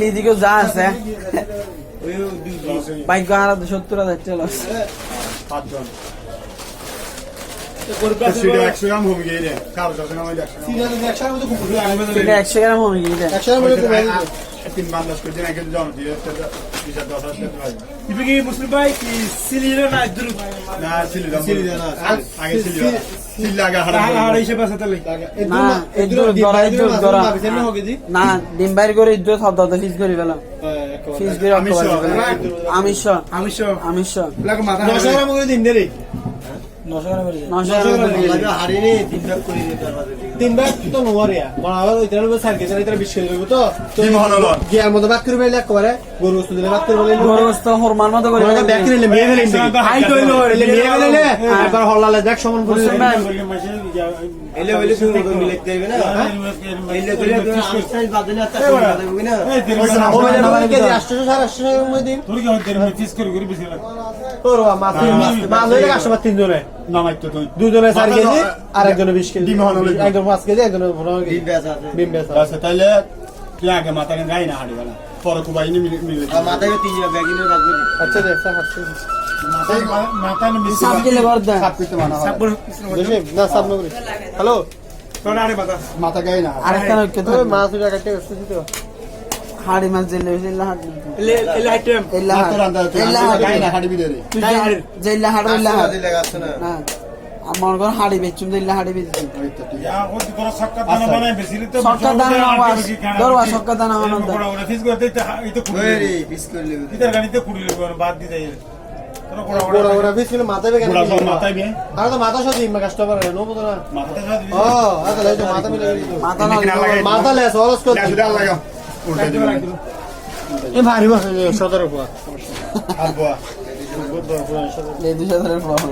লিদিকে যা আছে বাইক 70,000 চলো 5 জন সিডা 100 গ্রাম হবে গিয়ে কার কাছে নামাই 100 গ্রাম হবে গিয়ে 100 গ্রাম হবে তিন বান্দাস করে দিন আগে জন দিয়ে 10,000 ভাই কি মুসলিম ভাই কি সিলিরো না দুরু না সিলিরো না আগে সিলিরো সিল্লাগা হাড়া হিসেবে আছে তাহলে না এদুর গরা না ডিম বাইর করে ইদ্দ শব্দ ফিস করি গেলাম ফিস করে আমিষ লাগা মাথা 900 গ্রাম করে দিন দেরি 900 গ্রাম হাড়ি রে 3 ভাগ করে দিতে পারবে 3 ভাগ তো নোয়ারিয়া বড় ওইটার মধ্যে সার্কেল এটা 20 কেজি দেব তো কি মহনল গিয়ার মধ্যে ভাগ করে বেলে একবারে গরু বস্তু দিলে ভাগ করে বেলে গরু বস্তু হরমান মতো করে ব্যাগ কিনলে মেয়ে ফেলে হাই কইলো এলে মেয়ে ফেলে একবার হল্লালে যাক সমান করে এলে হইলে শুরু করে মিলে দেবে না এলে দিলে আস্তাই বাদলে আতা দেবে না ও মানে কে 800 এর মধ্যে দিন তোর কি হতে রে ফিস করে করে বেশি লাগে তোর মাছ লইলে 8 জনে নামাইতো তুই দুজনে 4 কেজি আর একজনে 20 কেজি ডিম হলো একজন 5 কেজি একজনে 15 কেজি ডিম বেচা আচ্ছা তাহলে তুই আগে মাথা কেন গাই না হাড়ি গেল পরে কুবাই নি মিলে মাথায় 3 ব্যাগিনে রাখবি আচ্ছা দেখ স্যার মাথা নি মিস সাপ দিলে বর্দা সাপ পিতে মানা হয় না সাপ নগরি হ্যালো আরে মাথা গাই না আরেকটা নকে তো মাছ উড়া কাটতে আসছিস তো হাড়ি মাছ দিলে এলা হাড় এলে আইটেম এলা গাই না হাড়ি বিদে তুই জেলা হাড় এলা হাড় না আমার ঘর হাড়ি বেচুম দিলা হাড়ি বেচুম ইয়া ও তোর সক্কা দানা বানাই বেশিলি তো সক্কা দানা আওয়াজ দরওয়া সক্কা দানা আনন্দ বড় বড় ফিস করতে এই তো কুড়ি রে পিস করলে ইদার গানিতে কুড়ি লেবে বাদ দি দেয় তোর বড় পিস করে মাথায় বেগে মাথায় বে আর তো মাথা সাথে ইমা কাস্টমার নো বতো না মাথাটা সাথে ও আগে লাইতো মাথা মিলে মাথা না মাথা লে সরস কর লাগা লাগা উল্টা দিবা এ ভারী বসে 17 টাকা আর বাহ ले 2000 এর ফল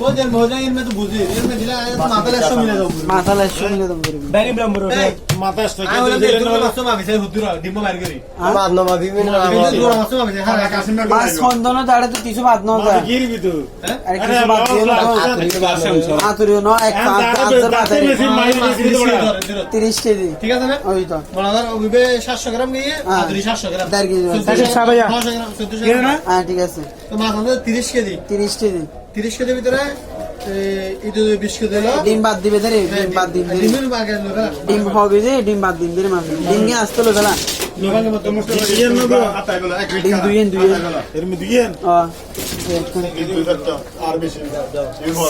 ও যে মজা ইনমে তো বুঝি ইনমে দিলা মাথা লে 100 মিলে দাও মাথা লে 100 মিলে দাম করবি ব্যাগি ব্রাহ্মণ মাথা স্টক আই বলে দিলে না মাছ মাবি সেই হুদুরা ডিম মার করি বাদ না মাবি মিন না মাছ মাবি হ্যাঁ কাসিম না মাছ খন্দন দাঁড়ে তো কিছু বাদ না যায় গিরবি তো আরে কিছু বাদ দিও না আতুরিও না এক আদার বাদ 30 কেজি ঠিক আছে না ওই তো বলাদার ওবিবে 700 গ্রাম নিয়ে আতুরি 700 গ্রাম 1.5 কেজি ভাইয়া 1400 গ্রাম হ্যাঁ ঠিক আছে তো মাছ আমাদের 30 কেজি 30 কেজি 30 কেজির ভিতরে এই 20 কেজি হলো ডিম বাদ দিবে রে ডিম বাদ দিন দিরে ডিমের বাগে লোকা ডিম হবে যে ডিম বাদ দিন দিরে মানে ডিম কে আসতে লোকা লোকাকে মত মত ইয়েন নগো আতা গেল এক ডিম দুইয়েন এর মধ্যে দুইয়েন আর বেশি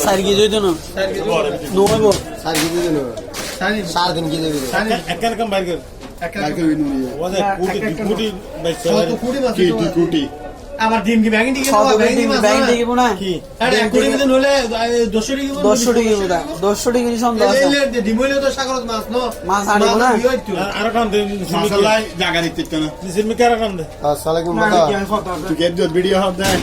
সার কি জইতো না বড় নো হইবো সার কেজি দিলো সাড়ে তিন কেজি একখান কাম বাইর কর কালকে ওই নুনি ওদের কুটি বাইছে কুটি আমার ডিম কি ব্যাগিং দিকে কত ব্যাংক থেকে না কি আরে 20 দিন হলে 200 টাকা 200 টাকা বুদা 200 টাকা সন্দেহ আছে এই ডিম হলে তো সাগরত মাছ নো মাছ আনিব না আর কাম দে মশলা জায়গা দিতে না সিমি কার কাম দে আসসালামু আলাইকুম তুই কে দিও ভিডিও হবে দেখ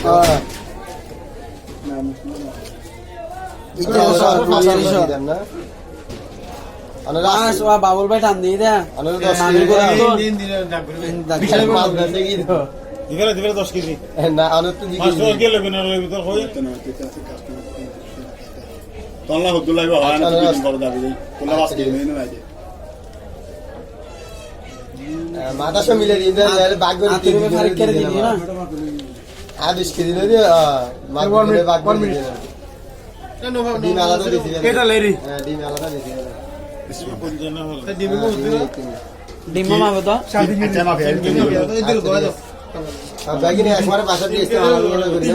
বাবুল ভাই টান দিয়ে দেয় দিবেলা 10 কেজি মাছ তো গেলে বিনা লইব তো হই তল্লা হদ্দু লাগবে হয় না তুই বড় দাবি কোলা বাস দিয়ে মেনু আছে মাথা সব মিলে দিন বাগ করে আতির খারিক করে দিবি না আর 20 কেজি লই দিয়ে বাগ করে বাগ করে দিন ডিম আলাদা দিছি এটা লেরি ডিম আলাদা দিছি কোন জানা হল ডিম মাবে তো আচ্ছা মাফি ব্যাগিনে একবারে বাসা দিয়ে ইস্তেমাল করে করি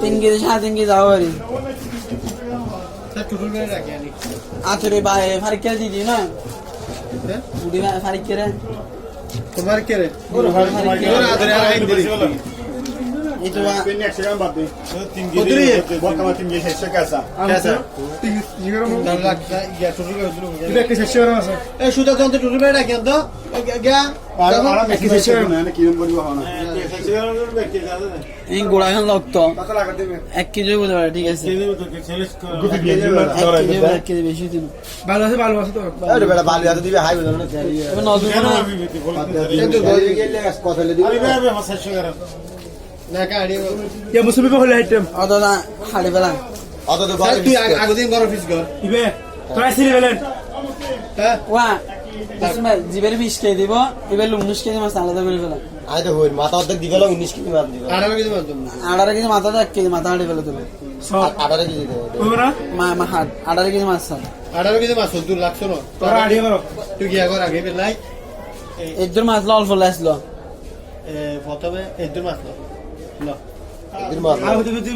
3 কেজি 3.5 কেজি যাও আরে আতির ভাই খারিক করে দিবি না উড়ি খারিক করে তোমার কে রে itu Ini action baat de 3 KG बहुत कम 3 केजी से कैसा এই সুদা যন্ত্র টুটু বেড়া কেন তো গয়া आरा में किसी ना ना किरम बड़ी होना এই গোড়া খান লাগতো 1 কেজি বলতে পারে ঠিক আছে 1 কেজি বেশি দিন ভালো আছে তো আরে বেড়া ভালো আছে দিবে হাই বল না এবার নজর না কিন্তু গলি গেলে কথা লে দিবে না কাড়ি কে মুসলিম হলে আইটেম অদা খালি বেলা অত তো গলি তুই আগদিন গরম ফিস কর ইবে ট্রাই সিরি বেলেন হ্যাঁ ওয়া ইসমাইল জিবের 20 কেজি দিব এবার 19 কেজি মাছ আলাদা করে ফেলা আই তো হই মাথা অর্ধেক দিবে 19 কেজি মাছ দিবে 18 কেজি মাছ দিবে 18 কেজি মাথা 1 কেজি মাথা হাড়ি ফেলা তুমি 18 কেজি দিবে তোমরা মা হাট 18 কেজি মাছ স্যার 18 কেজি মাছ তুই লাগছ না তোরা আইডিয়া করো তুই কি আগর আগে বেলাই এদের মাছ অল্প লাইছিল প্রথমে এদের মাছ না এদের মাছ আর হতে হতে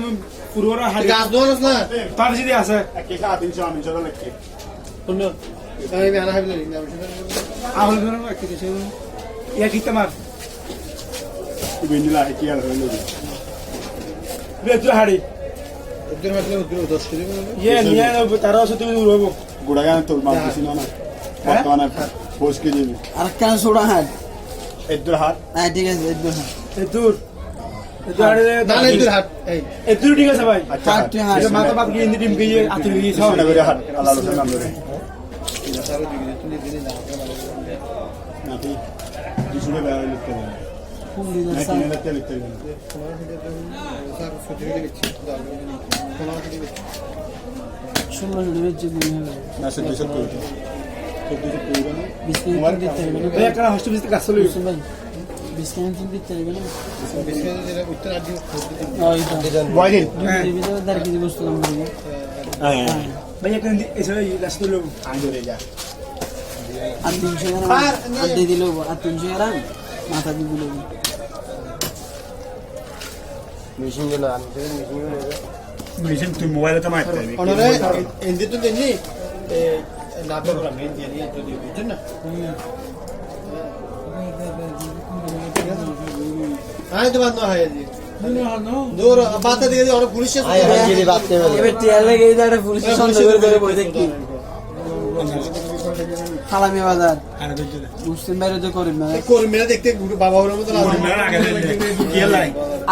পুরোরা হাড়ি গাছ দোনস না তার যদি আছে कैसा 300 लगे শুনো আমি আনা হাইবে না আহল ধরো কি দিছে ইয়া কি তোমার तू बिंदला है किया हो लोग বেজু হাড়ি এদের মাছ 10 কেজি ইয়ে নিয়ে তারা আছে তুমি রইব गुड़ागा तो मार किसी ना বর্তমানে পোষ কে দিবি আর কেন সোডা হাট এদুর হাত হ্যাঁ ঠিক আছে এদের হাট এদুর হাড়ি না এদের হাট এই এদুর ঠিক আছে ভাই আচ্ছা হাট তুই হাট এটা মাথা বাপ কি ইন্দি ডিম গিয়ে আতি গিয়ে সব না করে হাত আল্লাহ রসুল নাম ধরে না তুই দুশো টাকা লিখতে হবে ফুল দিন না স্যার কিনে লিখতে হবে শুনলো যদি বেচে দিন হবে না সে দুশো করে তো দুশো করে না 20 কেজি দিতে হবে না ভাই একটা হসপিটালে কাজ চলে বুঝছেন ভাই 20 কেজি দিতে হবে না উত্তর আর দিও ওই তো বয়দিন দিবি তো 10 কেজি বস্তু দাম দিবি হ্যাঁ ভাই একটা এসে লাস্ট লোক আই ধরে যা আর 300 গ্রাম আর দিয়ে দিলো আর 300 গ্রাম মাথা দিয়ে দিলো মেশিন না আনতে মেশিন নেবে মেশিন তুই মোবাইলে তো মারতে হবে অনরে এন্দি তো দেনি না তো মেন দিয়ে নিয়ে তো দিবি বুঝছেন না আয় তো বাদ না হয় জি দূর বাতা দিয়ে দিয়ে অনেক পুলিশ আছে আয় গিয়ে বাতে এবার টিয়ার লাগে এই দাঁড়া পুলিশ সন্দেহ করে ধরে বই দেখি খালামি বাজার মুসলিম বাইরে তো করিম না কর্মীরা দেখতে বাবা ওর মতো লাগে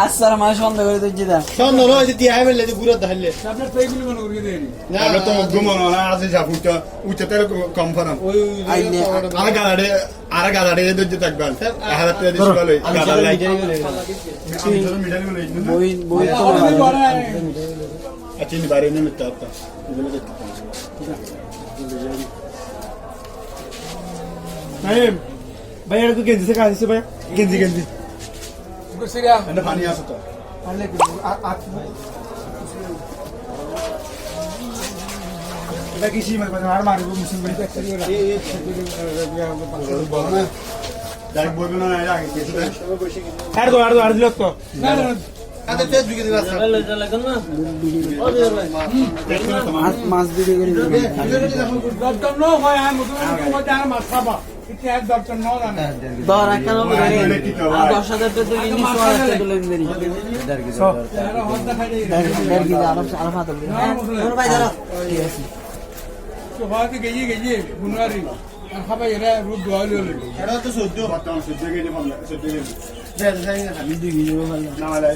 আসার মাস সন্দেহ করে দেখছি দা সন্দেহ নয় যে টিয়া বেলে যে গুড়া ধাইলে আপনার পেই মিল মনে করে দেন না আমরা তো ঘুমানো না আজ যাবুটা উচ্চতার কম ফারাম ওই আইনে আর গাদাড়ে দজ্জে থাকবেন হারাতে দিস বলে গাদাড় লাই বই বই তো আচ্ছা নি বাইরে নিতে আপা ভাই এটা তো গেঞ্জি থেকে আসছে ভাই গেঞ্জি এন্ড পানি আছে তো এটা কি সীমা কথা আর মারবো মুসলিম বাড়িতে একটা দিয়ে ডাইরেক্ট বলবেন না আগে কিছু আর দিল তো না আচ্ছা তেজ বিকে দিবা স্যার মাছ বিক্রি করি ডক্টর নো হয় আমি মুখে মধ্যে আর মাছ খাবা এটা এক ডক্টর নো জানে দর কেন বলে 10,000 টাকা দিয়ে ইংলিশ ওয়ার্ড তুলে দিই এরা হদ্দা খাই দেই দেড় কেজি আরো ফাটা দিই ভাই দাঁড়াও ঠিক আছে তো বাকি গেজি বুনারি খাবা এরা রূপ দোয়ালি হলো এটা তো সহ্য বর্তমান সহ্য কেজি বন্ধ সহ্য কেজি দেখ যাই না আমি 2 কেজি ভালো না মালাই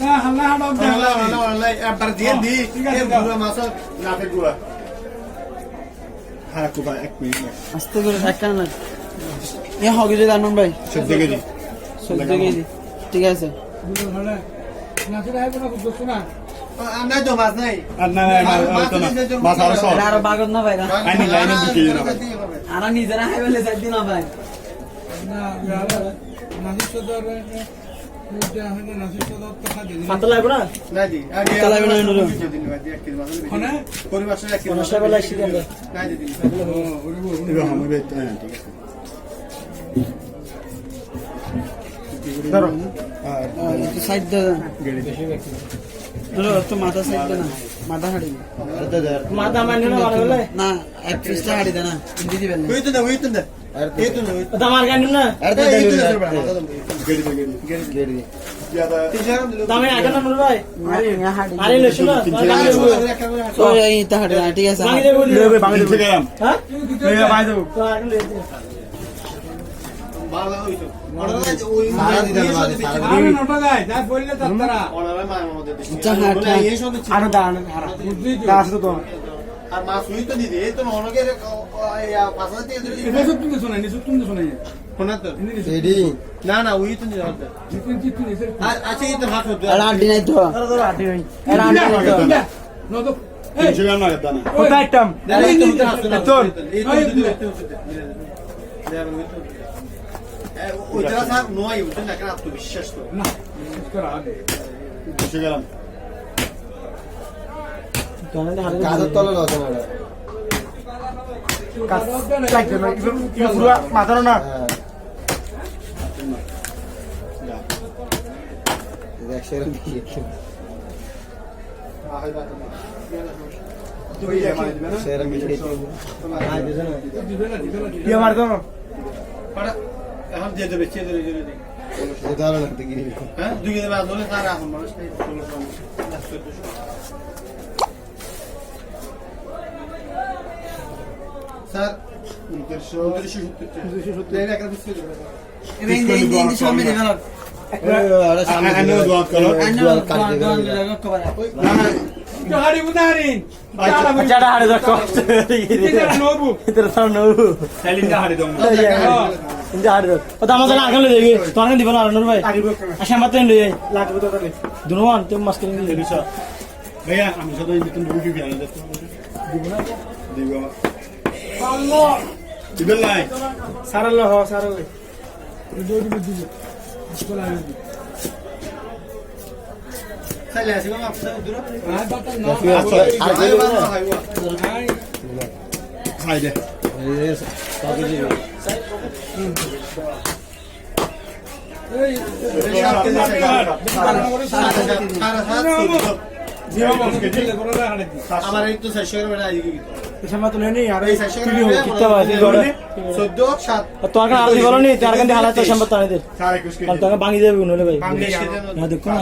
না হাল্লা হাডা না একবার দিয়ে দি এই গুড়া মাছ না ফে গুড়া হ্যাঁ কুবা 1 মিনিট আস্তে করে ধাক্কা না এ হবে যদি আনন্দ ভাই সহ্য কেজি 14 কেজি ঠিক আছে না সেটা হয় না বুঝছ না নাই তো মাছ নাই আর না মাছ আর সব আরো বাগত না ভাই আইনি লাইনে 2 কেজি না আর নিজেরা হাই বলে যাই দিন ভাই না নাসির সদর এটা হয় নাসির সদর তো খা দিন ফাটা লাগবে না না দি আগে লাগবে না নুরু কোনে পরিবার সাথে কি সমস্যা বলে শিখে দে না দিদি এবার আমি বেত ঠিক আছে ধরো একটু সাইড দে নুরু তো মাথা সাইড দে না মাথা হাড়ি মাথা মানে না বলে না এক পিসটা হাড়ি দে না ইন্দি দিবেন না ওই তো না এই তো না দামার গান না গেড়ি দামে আগে না নুরু ভাই আরে লইছো না তো এই তা হাড়ি না ঠিক আছে লেবে বাঙালি থেকে গেলাম হ্যাঁ লেবে বাই দেব তো আগে লই দে ভালো হইতো অর্ডার আছে ওই সারা দিতে বাদে সারা আমি নটা গায় যা বললে তারা অর্ডার মায়ের মধ্যে আচ্ছা হ্যাঁ এই সব আর দাঁড়ান দাঁড়াস তো আর মাছ হইতো দিদি এই তো অনেকে পাঁচা থেকে এটা সব তুমি শোনাই নি সব তুমি শোনাই শোনা তো এডি না না ওই তো দিদি আচ্ছা এই তো হাত হতো আর আড্ডি নাই তো আড্ডি নাই আর আড্ডি নাই তো নো তো তিনশো গ্রাম না দানা কোথায় আইটেম ওইটা স্যার নয় ওইটা না কেন আত্মবিশ্বাস তো না করা আগে 300 গ্রাম কাজের তলে লাগবে না পুরো মাথানো না এখন দিয়ে দেবে চেয়ে দেবে হ্যাঁ 2 কেজি মাছ ধরে স্যার এখন মানুষ নেই স্যার 270 একটা দিচ্ছি এই সামনে দিবেন আনো দোয়াত করো হাড়ি বুদারিন আচ্ছা হাড়ি দেখো এটা নবু ইতর সার নবু সাইলিনটা হাড়ি দাও ইন্দা হাড়ি দাও ও দাম জানা আগে লই যাবি তো আগে দিব না নুর ভাই আশা মাত্র লই যাই লাগবে তো তাহলে দুনোয়ান তুমি মাছ কিনে দিবি দিছো ভাইয়া আমি শুধু নতুন রুগী বিয়ান দেখতে দিব না দিব আল্লাহ দিবেন নাই সারাল হ সারাল জোড়ি বুঝি চলা চাইলে আসিব মাছ দূর আর বাতা না খাই দে আমার এই তো 600 টাকা আইগি সময় তো নেই আর এই 600 টাকা কিত্তা বাজি করে 14 7 তো আগে আরো বলো নি তার কাছে হালাত সম্পদ তানে দে 421 কেজি কাল তো ভাঙি দেবে নলে ভাই বাংলাদেশ না দেখো না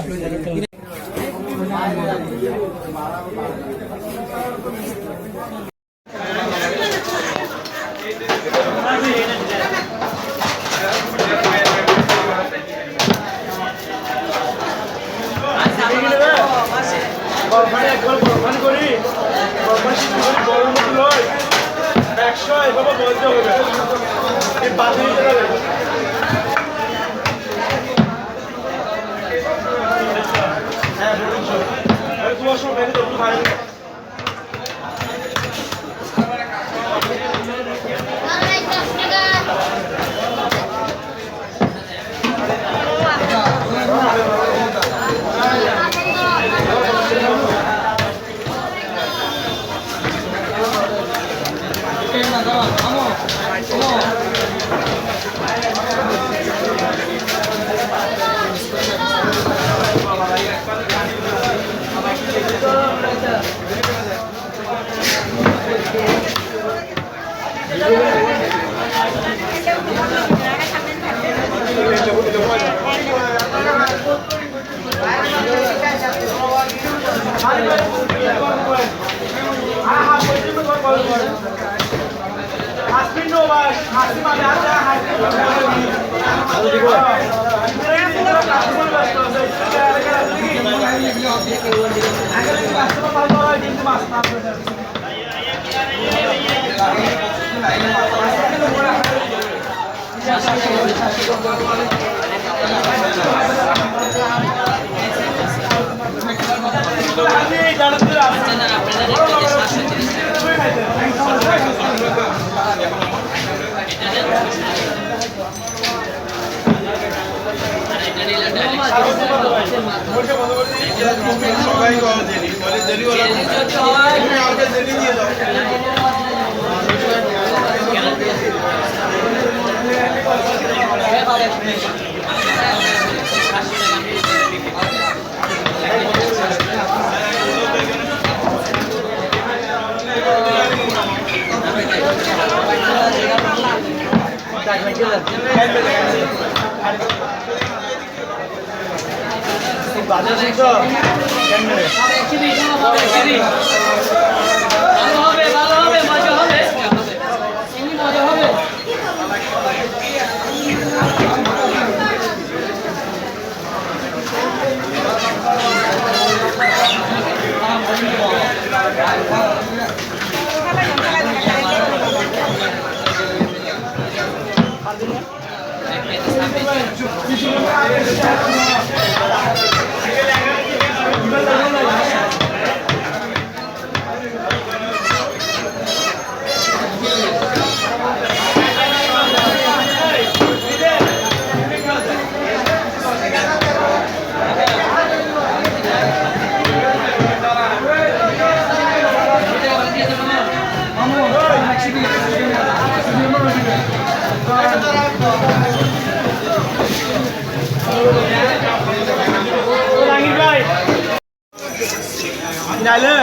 নাইলে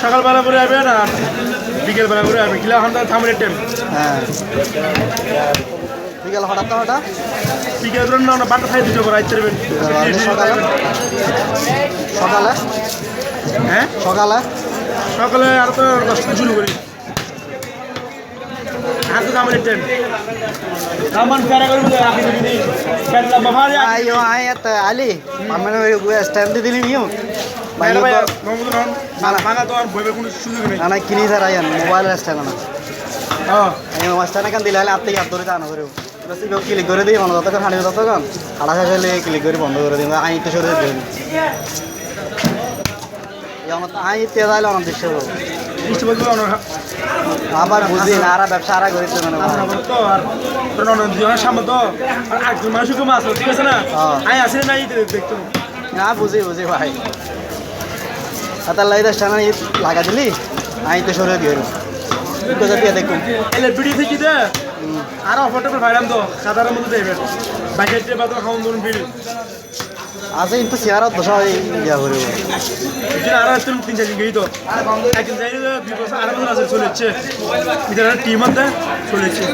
সকালবেলা করে আসবে না বিকেলবেলা করে আসবে কিলা এখন থামলে টাইম হ্যাঁ বিকেল হঠাৎ বিকেল ধরুন না বারোটা খাই দিতে পারো আইতে পারবেন সকালে সকালে হ্যাঁ সকালে সকালে আর তো 10টা শুরু করি আর তো থামলে টাইম সামান ফেরা করবো আপনি যদি ফেরলা বাবারে ayo ayat ali amane gue stand di dili niyo বাইরে ভাই নমুদ নন মানা তো আর বইবে কোনো সুযোগ নেই ana kini sar ayan mobile stand na হ্যাঁ ayo stand kan dilale atte yat dore jana gore basi go click করে দেই মন যতক্ষণ হাঁড়ি ততক্ষণ হাড়া শেষে ক্লিক করে বন্ধ করে দিই আই তো সরে দিই যেমন আই তে যাইলে অনেক দৃশ্য বুঝতে পারছো না আবার বুঝি না আর ব্যবসা আর করে দিতে মানে তো আর নন দিওয়ার সামনে তো আর একজন মানুষকে মাছ ঠিক আছে না আই আসে না দেখতো না বুঝি ভাই আতা লাই দা স্টানা লাগা দিলি আই তো সরে দিই কোথা দিয়ে দেখুন এলে ভিডিও থেকে দে আর অফারটা ভাইরাম তো সাধারণ মধ্যে দেবেন বাজেটে বাদ খাওন ধরুন ভিডিও আছে কিন্তু চেহারা দশা ইয়া করে এটা আর আসলে 3-4 দিন গই তো একদিন যাই বিপস আর মনে আছে চলেছে এটা টিম আছে চলেছে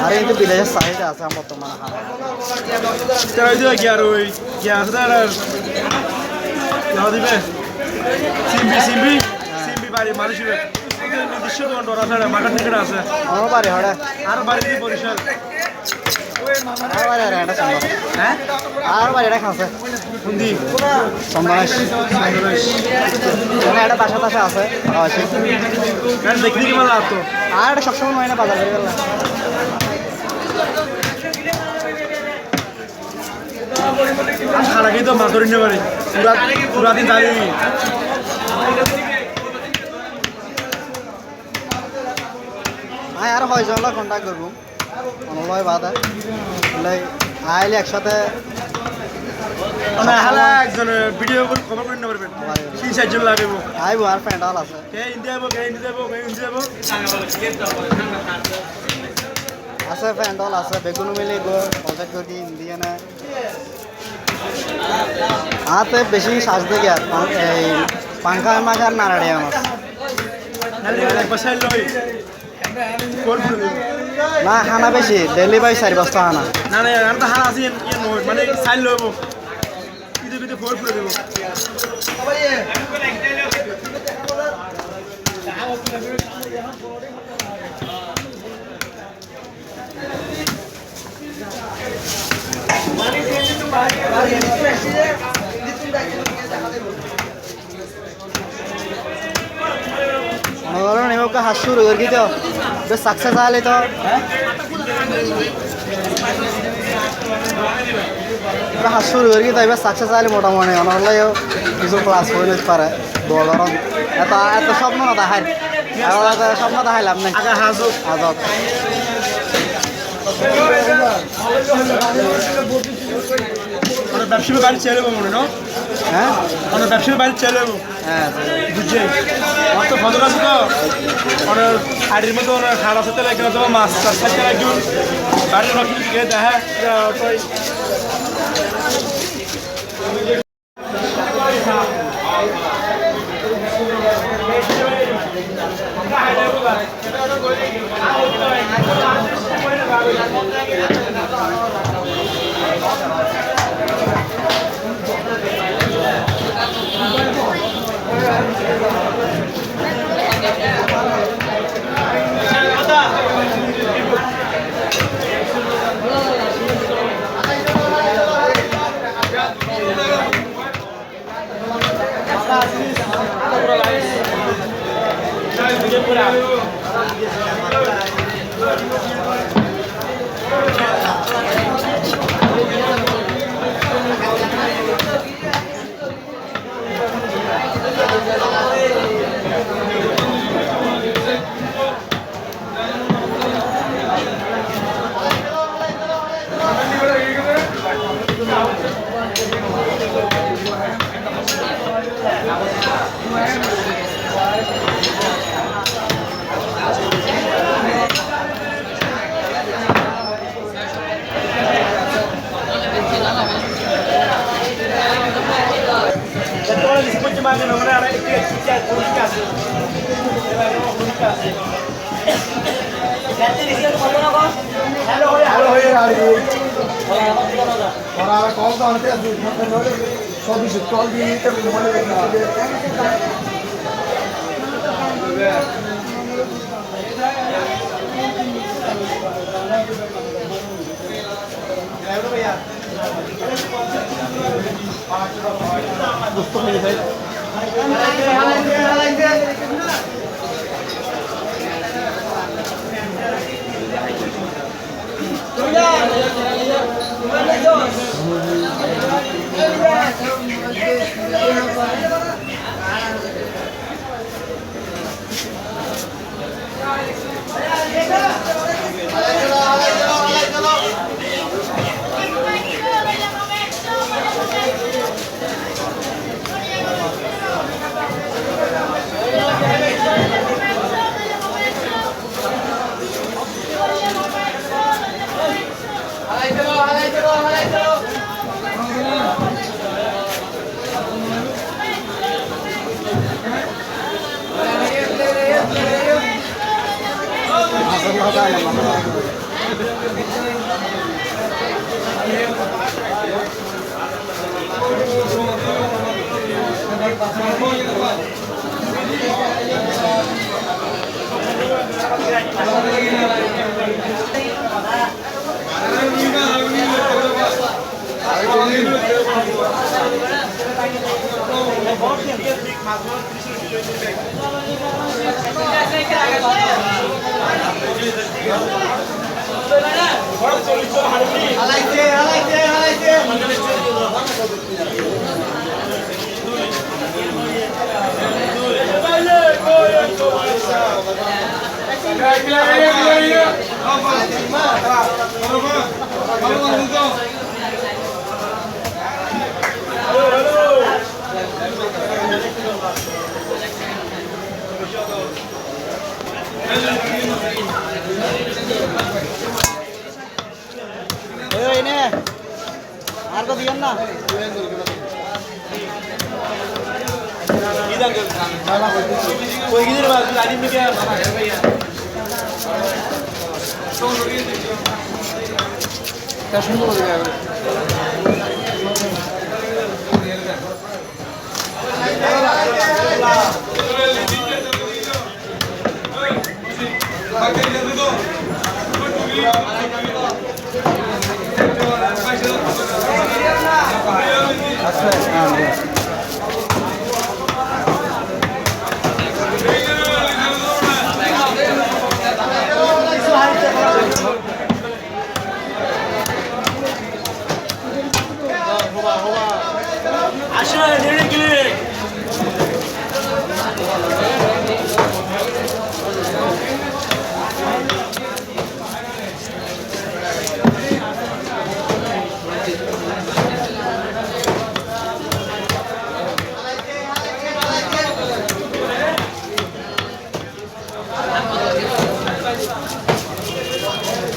আরে কিন্তু বিলেজের সাইড আছে আমার তো মানে তাই দিও কি আর ওই কি আছে আর যাও দিবে সিম্বি বাড়ি মানুষের নির্দিষ্ট দোকান আছে মার্কেট থেকে আছে আমার বাড়ি হড়ে আর বাড়ি দিয়ে বরিশাল আর বাড়ি আর এটা সম্ভব হ্যাঁ আর বাড়ি এটা খাচ্ছে হিন্দি সমাজ মানে একটা বাসা টাসা আছে কারণ দেখি কি ভালো লাগতো আর এটা সবসময় হয় না বাজার করে গেল খানা খেয়ে তো মাছ ধরে নিতে পারি পুরা দিন দাঁড়িয়ে আয় আর হয় জনলা কন্ট্যাক্ট করবো অনলয় বাদে আইলে একসাথে মানে হালা একজন ভিডিও করে খবর করে নিতে পারবেন 3-4 জন লাগবে আইবো আর প্যান্ডাল আছে কে ইন্ডিয়া যাবো আছে প্যান্ডাল আছে বেগুন মিলে গো কন্ট্যাক্ট করি ইন্ডিয়ানে হাতে বেশি শ্বাস দেখে আর এই পাঙ্খা মাছ আর নাড়াড়ে আমার বসাই লই ফোর ফুলে দেবো না হানা বেশি ডেলি বাই 4 বস্তা হানা না না আর তো হারা আছে ইয়ে নয় মানে সাইল লইব কিতে কিতে ফোর ফুলে দেবো মগরন এমকা হাসুর গর্গি তো বেশ সাকসেস আলে তো এবার হাসুর গর্গি তো এবার সাকসেস আলে মোটামুটি অনলাইন কিছু ক্লাস হয়ে যেতে পারে দলরন এত এত স্বপ্ন না দেখায় স্বপ্ন দেখাইলাম না আগে হাজক আজব মানে ব্যবসায়ী বাড়ি চলে যাবো মনে না হ্যাঁ মানে ব্যবসায়ী বাড়ি চলে যাবো হ্যাঁ বুঝছে আমার তো ফজর আছে তো মানে হাড়ির মতো খাড়া সাথে লাগে তো মাছ চাষ করতে লাগবে বাড়ির রকম দিকে দেখা আর তো দিয়েন না कोई किधर बात गाड़ी में क्या সুন্দর করে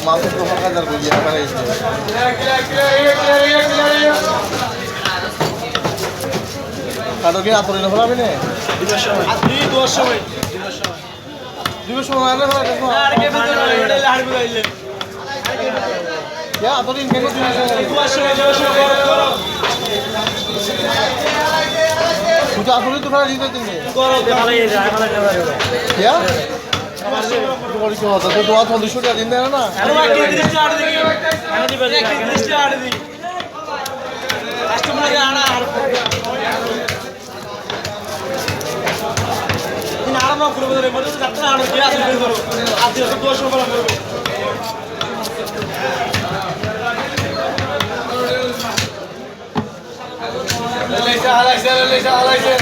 মাছের তো হাজার করে দিয়ে টাকা দিচ্ছে কাটো কি আতরে হলো আমি না দিবস সময় দিবস সময় আর হলো আর কে ভিতরে হাড় বুলাইলে ইয়া আতরে কেন দিবস সময় করো তুই আতরে তো ফেলা দিতে তুমি করো ভালো এই যায় ভালো যাবে ইয়া তোমার কি হতো তো দোয়া 200 টাকা দিন দেন না আরে ভাই 30 টাকা দিই আমি দিবেন 30 টাকা দিই কাস্টমারকে আনা আর দিন আরাম করে বলে মধ্যে যাত্রা আনো কি আসলে করো আজ 200 টাকা করবে লেসা হালাইছে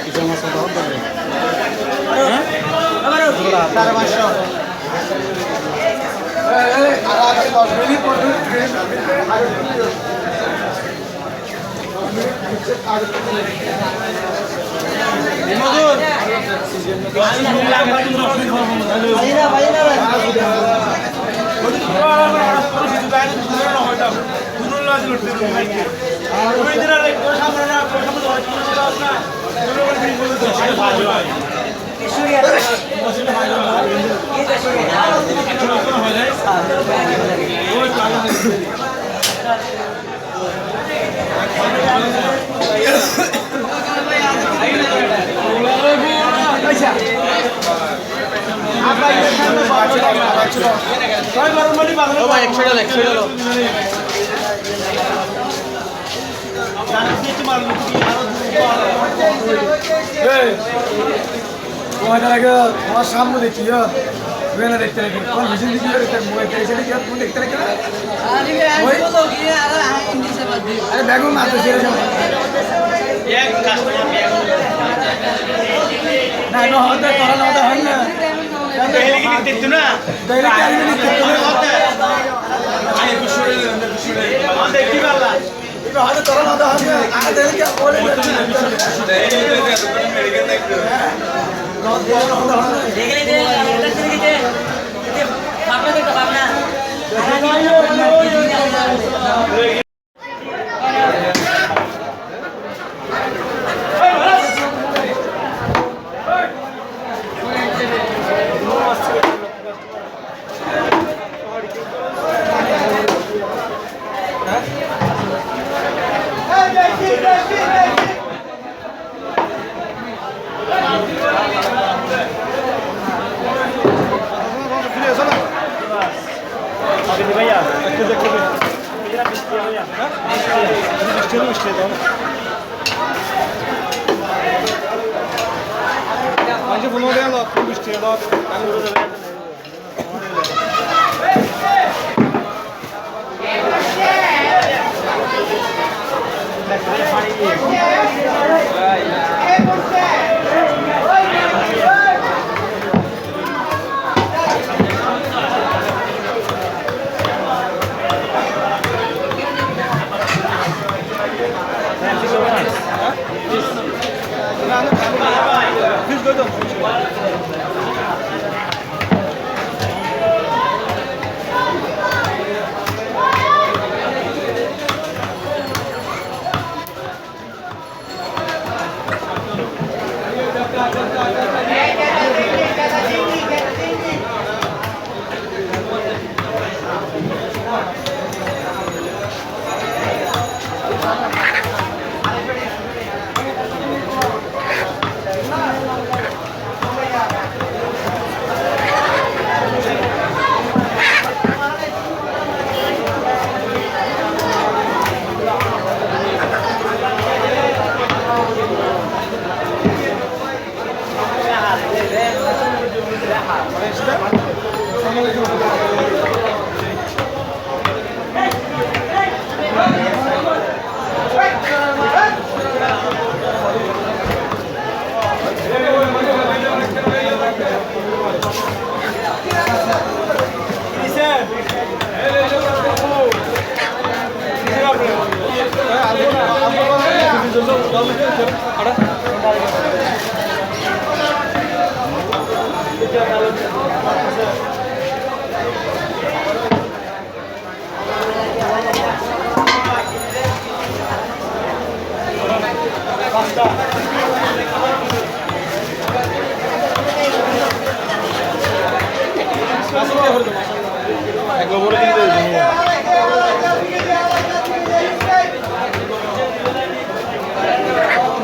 Bisa masuk ke hotel. তোমার সামনে দেখছি দেখতে রাখি কোন ভিশন দিকে দেখতে রাখি আরে বেগুন মাত্র ছেড়ে যাও না এটা হতে তোরা না হতে হয় না দেখ না দেখ কি আমি দেখতে আমি দেখতে পারলা এটা হতে তোরা না হয় না আগে দেখ কি বলে দেখলে দে এটা থেকে দে ভাবনা দেখতে ভাবনা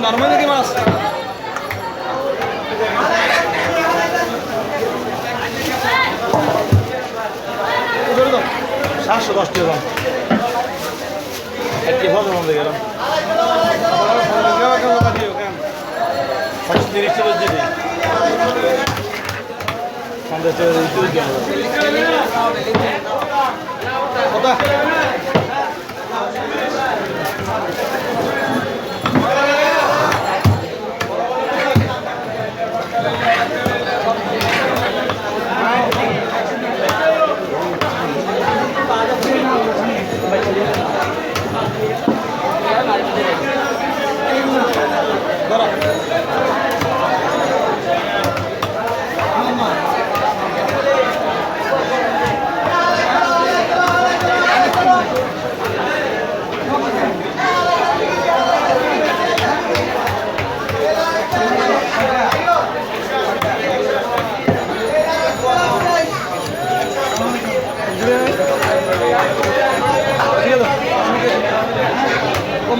Normalmente más. 710 টাকা একটি ভালো মনে গেলাম ফার্স্ট লিরিক্স এর দিকে আমাদের তো ইউটিউব কত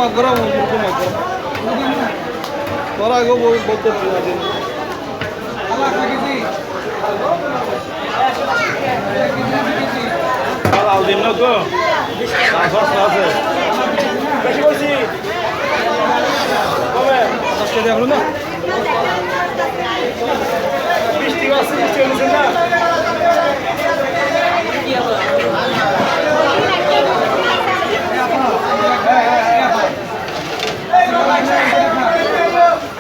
মাছ ধরা মুরগো মাছ তোরা আগেও বলতে লাল দিন না তো আছে বেশি বলছি কবে 10 টাকা হলো না 20 টাকা আছে 20 টাকা নিছেন না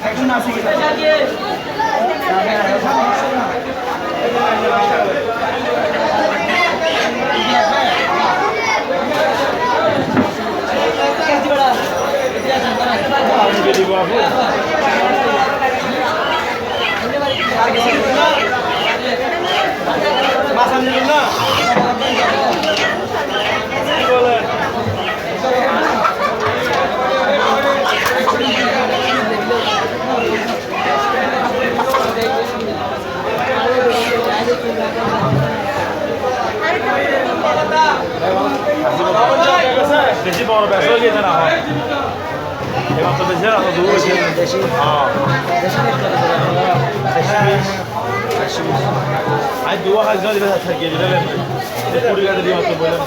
এখন আসি কি মাছ আনলেন না কি বলেন বেশি বড় ব্যবসা হয়ে গেছে না এবার তো বেশি না দূর হয়েছে বেশি আজ 2000 দিলে থাকিয়ে দিলেন কুড়ি গাড়ি দিয়ে মতো বললেন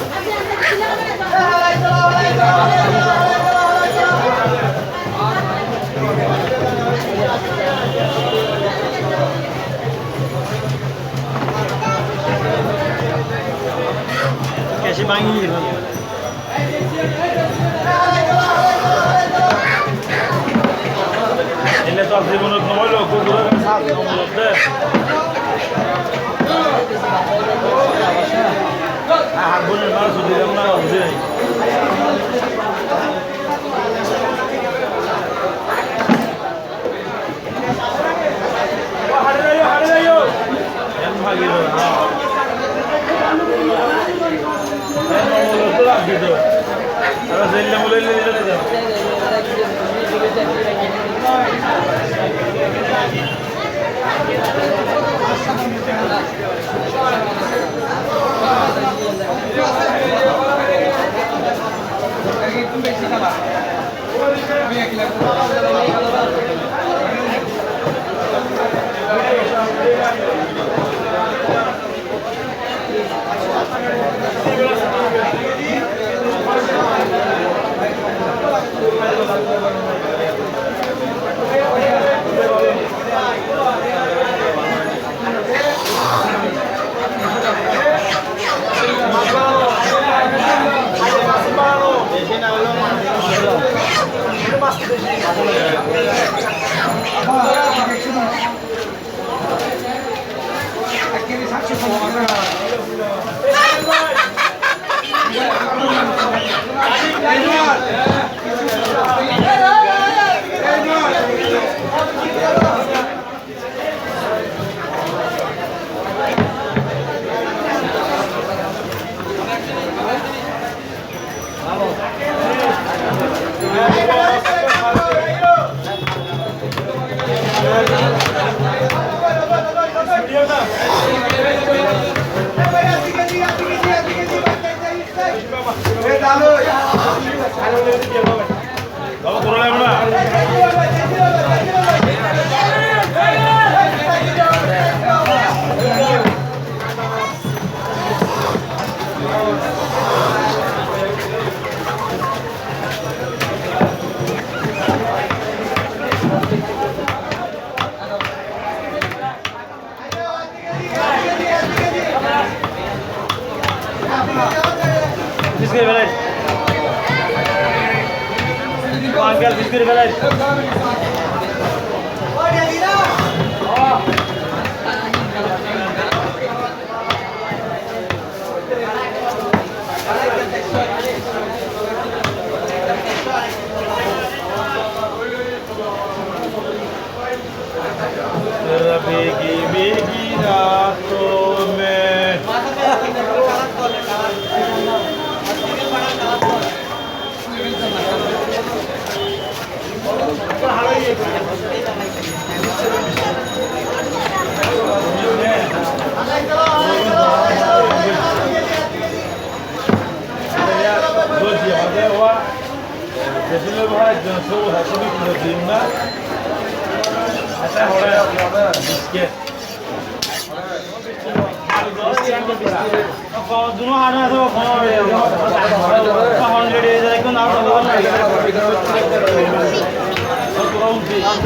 कैसे मांगी এলে তো জীবনত নহল কুকুরের সাথ নমলতে হাত বোনের মাছ দিলাম না বুঝে নাই হারে যাইও এম ভাগিল হ্যাঁ নমলতে লাগবে তো আর জেলে মুলে নিতে দাও Angel biskut belai. Begi begi rato me.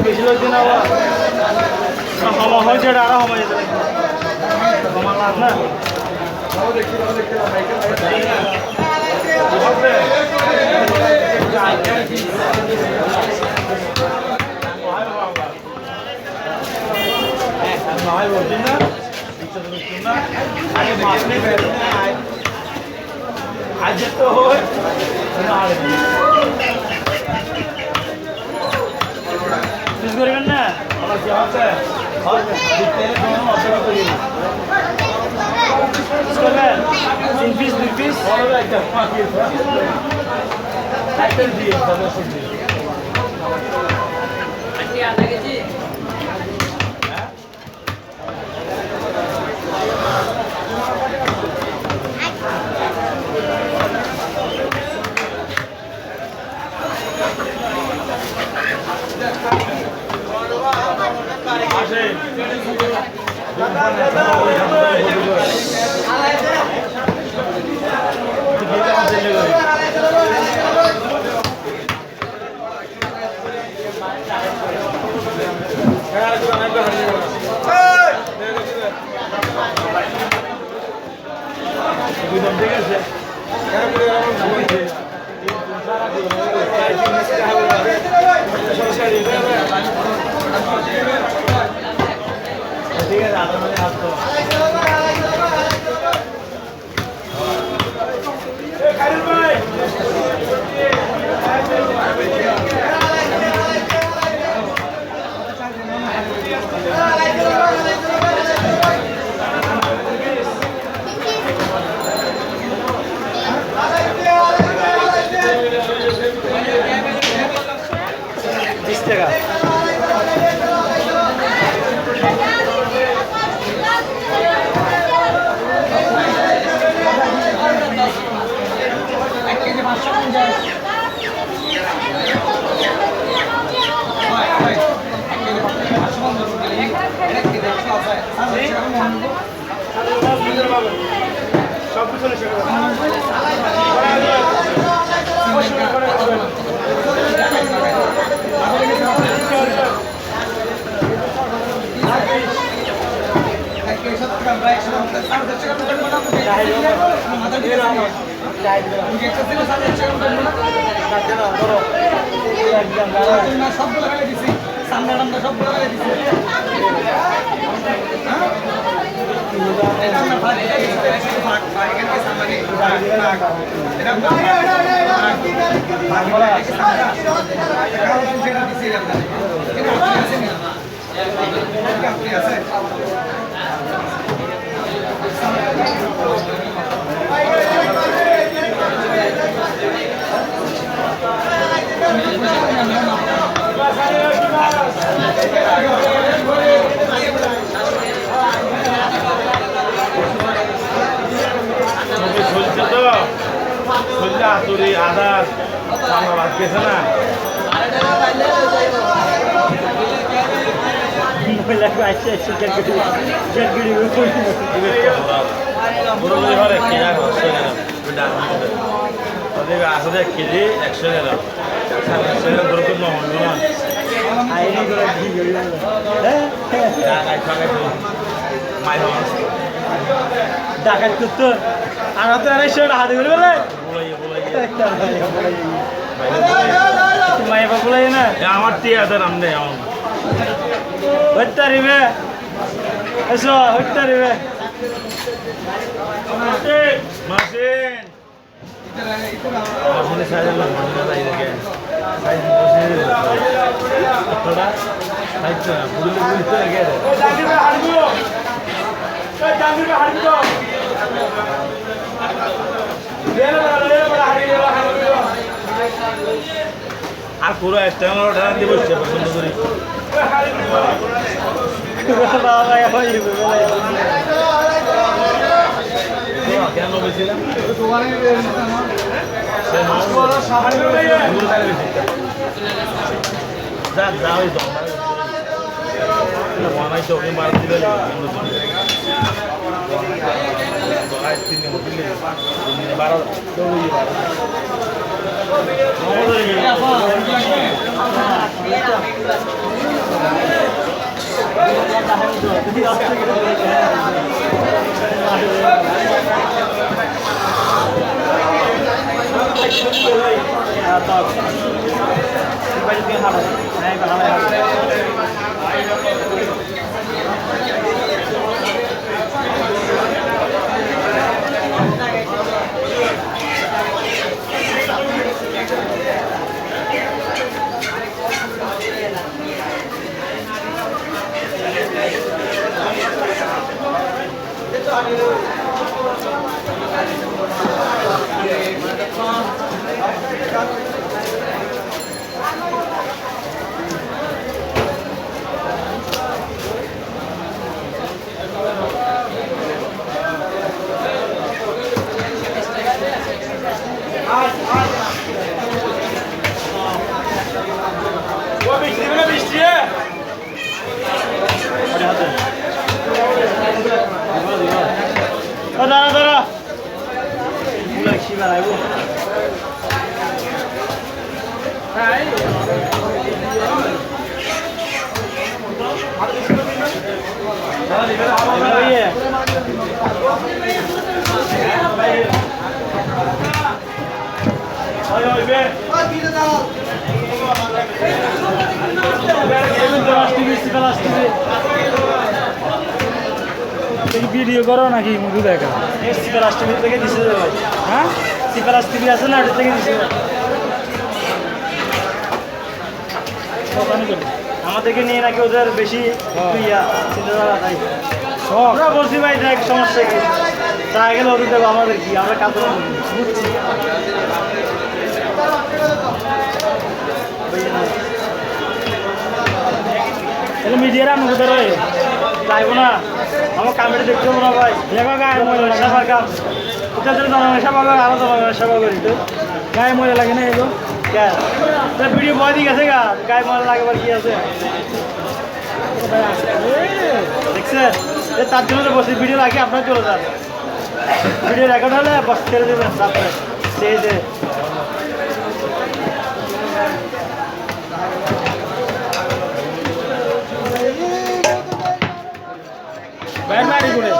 বেশি লোক দিন আবার সময় হয়েছে আরো সময় কমার লাভ না আজ তো হয় করবেন না তিন পিস দুই পিস আতুরি আদা বাংলা ভাত গেছে না আসলে 1 কেজি 100 টাকা 100 টাকা ধরে তো হলো না আইনি করে কি করি টাকা টাকা মাই হস ডাকাত করতে আর তো 250 টাকা হাতে করে বলে মাই বাবা বলাই না আমার 3000 আমনে আমার হত্যা রিবে এসো হত্যা রিবে মাসিন আসলে সাইজের লোক মনে যায় দেখে সাইজ বসে থোড়া সাইজ না বুঝলে বুঝতে লাগে জাঙ্গির হারবো এই জাঙ্গির হারবো আর পুরো স্ট্যান্ডার্ড অর্ডার দিয়ে বসছে পছন্দ করি কেন বলছিলাম ভিডিও করো নাকি মুভি দেখা সিপারাস টিভি থেকে দিছে হ্যাঁ সিপারাস টিভি আছে না ওটা থেকে দিছে আমাদেরকে নিয়ে নাকি ওদের বেশি চিন্তাধারা তাই আমরা বলছি ভাই দেখ সমস্যা কি তা গেলে ওদের দেবো আমাদের কি আমরা কাজ বুঝছি তাহলে মিডিয়ার আমি কোথায় রয়ে যাইবো না আমার কামেটি দেখতে হবো না ভাই দেখো গায়ে ময়লা সেবার কাম ওটার জন্য জনগণের সেবা করে আরো জনগণের সেবা করি তো গায়ে ময়লা লাগে না এগুলো ভিডিও বয় দিকে আছে গা গায়ে ময়লা লাগবার কি আছে দেখছেন তার জন্য তো বসে ভিডিও রাখি আপনার চলে যান ভিডিও রেকর্ড হলে বস ছেড়ে দেবেন তারপরে সেই যে ভাই বাড়ি করে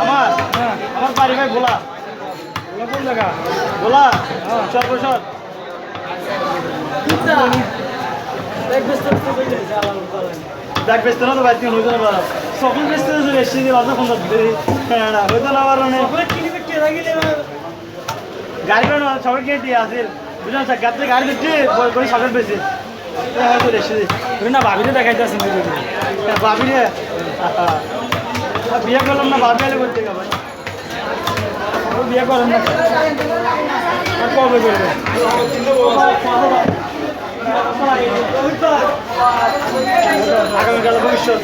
আমার আমার বাড়ি ভাই ভোলা ভোলা কোন জায়গা ভোলা সর্বসর দেখ বেচতে না তো বাইক হইতো না বাড়া সকল বেচতে এসে দিল অত ফোন হ্যাঁ হইতো না পারো না গাড়ি বেরো সবাই কিনে দিয়ে আসিল বুঝলাম স্যার গাড়িতে গাড়ি দিচ্ছি করে সকাল বেশি হয়তো এসে দিই না ভাবিরে দেখাইতে আসেন ভাবিরে বিয়ে করলাম না ভাবি আলে করতে গা ভাই বিয়ে করেন না কবে করবে আগামীকাল ভবিষ্যৎ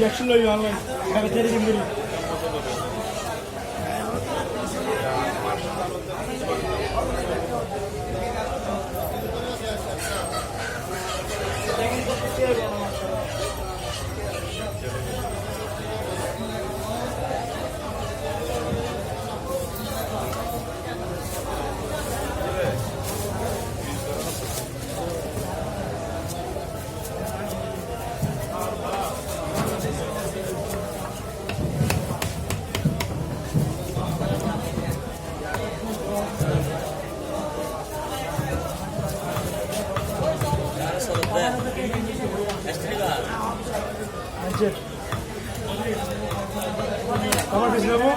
Yakışırlar ya Allah. Karakteri gibi. আমার বেশি নেবো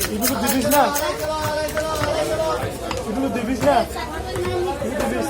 Ibu tuh dibis na. Ibu tuh dibis na. Ibu dibis.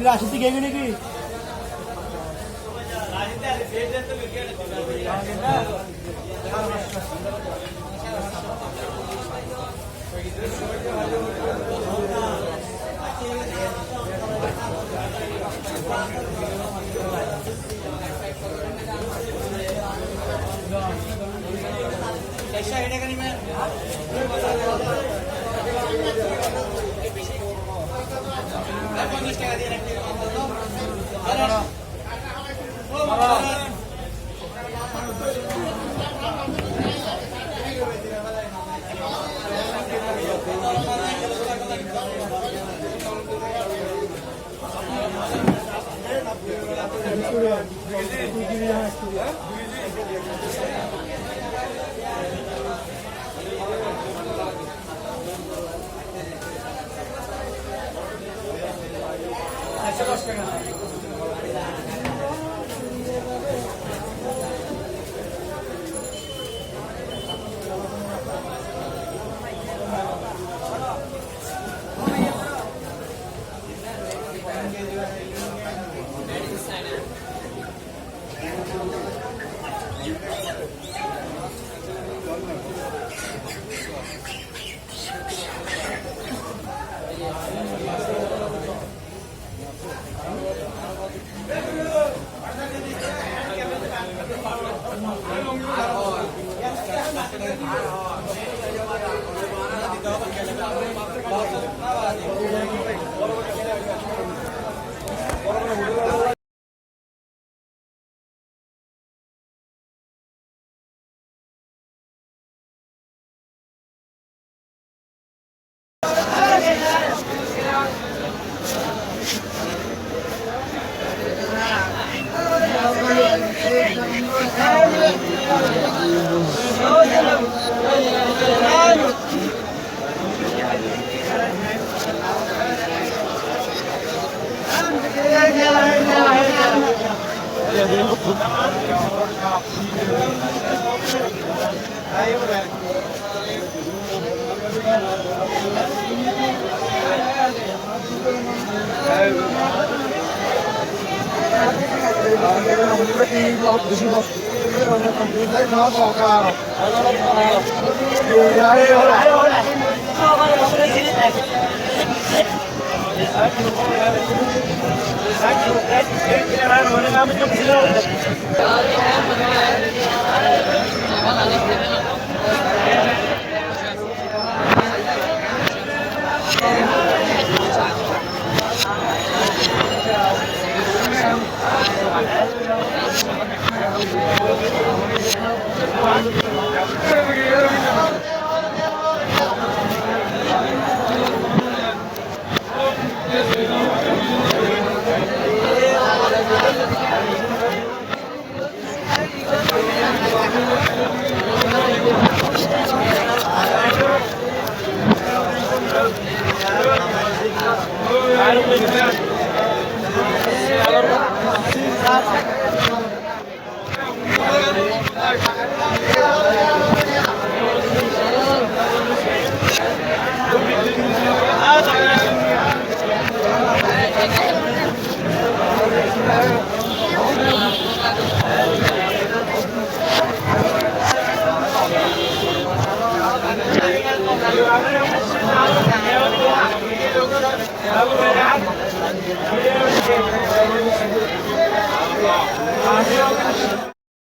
Rashid Gaby নাকি